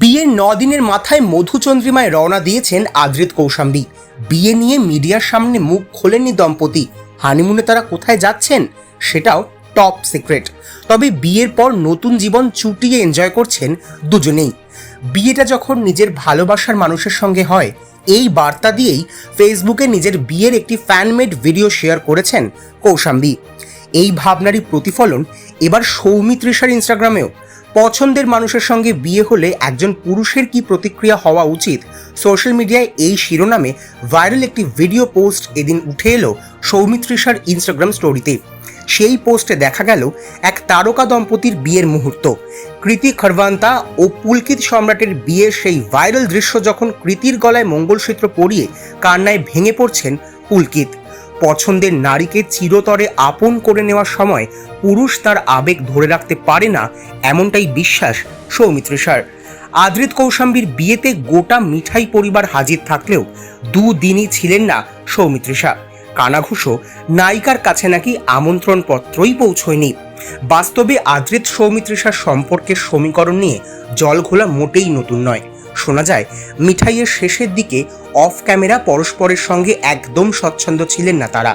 বিয়ের 9 দিনের মাথায় মধুচন্দ্রিমায় রওনা দিয়েছেন আদ্রিত কৌশাম্বী। বিয়ে নিয়ে মিডিয়ার সামনে মুখ খোলেননি দম্পতি। হানিমুনে তারা কোথায় যাচ্ছেন সেটাও টপ সিক্রেট। তবে বিয়ের পর নতুন জীবন চুটিয়ে এনজয় করছেন দুজনেই। বিয়েটা যখন নিজের ভালোবাসার মানুষের সঙ্গে হয়, এই বার্তা দিয়েই ফেসবুকে নিজের বিয়ের একটি ফ্যানমেড ভিডিও শেয়ার করেছেন কৌশাম্বী। এই ভাবনারই প্রতিফলন এবার সৌমিত্রিষার ইনস্টাগ্রামেও। পছন্দের মানুষের সঙ্গে বিয়ে হলে একজন পুরুষের কি প্রতিক্রিয়া হওয়া উচিত, সোশ্যাল মিডিয়ায় এই শিরোনামে ভাইরাল একটি ভিডিও পোস্ট এদিন উঠে এলো সৌমিত্রিষার ইনস্টাগ্রাম স্টোরিতে। সেই পোস্টে দেখা গেল এক তারকা দম্পতির বিয়ের মুহূর্ত। কৃতি খরবান্তা ও পুলকিত সম্রাটের বিয়ের সেই ভাইরাল দৃশ্য, যখন কৃতির গলায় মঙ্গলসূত্র পরিয়ে কান্নায় ভেঙে পড়ছেন পুলকিত। পছন্দের নারীকে চিরতরে আপন করে নেওয়ার সময় পুরুষ তার আবেগ ধরে রাখতে পারে না, এমনটাই বিশ্বাস সৌমিত্রিষার। আদ্রিত কৌশাম্বীর বিয়েতে গোটা মিঠাই পরিবার হাজির থাকলেও দুদিনই ছিলেন না সৌমিত্রিষা। কানাঘুষো নায়িকার কাছে নাকি আমন্ত্রণ পত্রই পৌঁছয়নি। বাস্তবে আদ্রিত সৌমিত্রিষার সম্পর্কের সমীকরণ নিয়ে জল ঘোলা মোটেই নতুন নয়। শোনা যায় মিঠাইয়ের শেষের দিকে অফ ক্যামেরা পরস্পরের সঙ্গে একদম স্বচ্ছন্দ ছিলেন না তারা।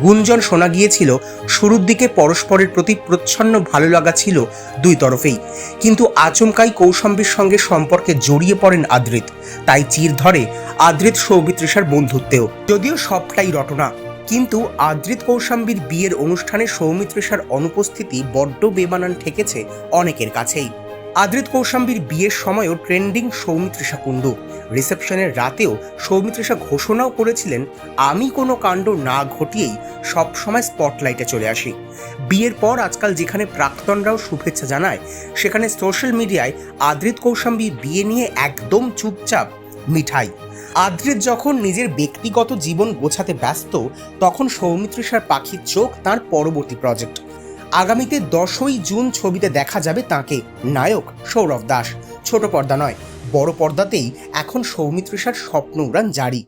গুঞ্জন শোনা গিয়েছিল শুরুর দিকে পরস্পরের প্রতি প্রচ্ছন্ন ভালো লাগা ছিল দুই তরফেই, কিন্তু আচমকাই কৌশাম্বীর সঙ্গে সম্পর্কে জড়িয়ে পড়েন আদ্রিত। তাই চির ধরে আদ্রিত সৌমিত্রিষার বন্ধুত্বেও। যদিও সবটাই রটনা, কিন্তু আদ্রিত কৌশাম্বীর বিয়ের অনুষ্ঠানে সৌমিত্রিষার অনুপস্থিতি বড্ড বেমানান ঠেকেছে অনেকের কাছেই। আদ্রিত কৌশাম্বীর বিয়ের সময়ও ট্রেন্ডিং সৌমিত্রিষা কুণ্ডু। রিসেপশনের রাতেও সৌমিত্রিষা ঘোষণাও করেছিলেন, আমি কোনো কাণ্ড না ঘটিয়েই সবসময় স্পটলাইটে চলে আসি। বিয়ের পর আজকাল যেখানে প্রাক্তনরাও শুভেচ্ছা জানায়, সেখানে সোশ্যাল মিডিয়ায় আদ্রিত কৌশাম্বীর বিয়ে নিয়ে একদম চুপচাপ মিঠাই। আদ্রিত যখন নিজের ব্যক্তিগত জীবন গোছাতে ব্যস্ত, তখন সৌমিত্রিষার পাখির চোখ তাঁর পরবর্তী প্রজেক্ট। আগামীতে 10ই জুন ছবিতে দেখা যাবে তাঁকে। নায়ক সৌরভ দাস। ছোট পর্দা নয়, বড় পর্দাতেই এখন সৌমিত্রিষার স্বপ্ন উড়ান জারি।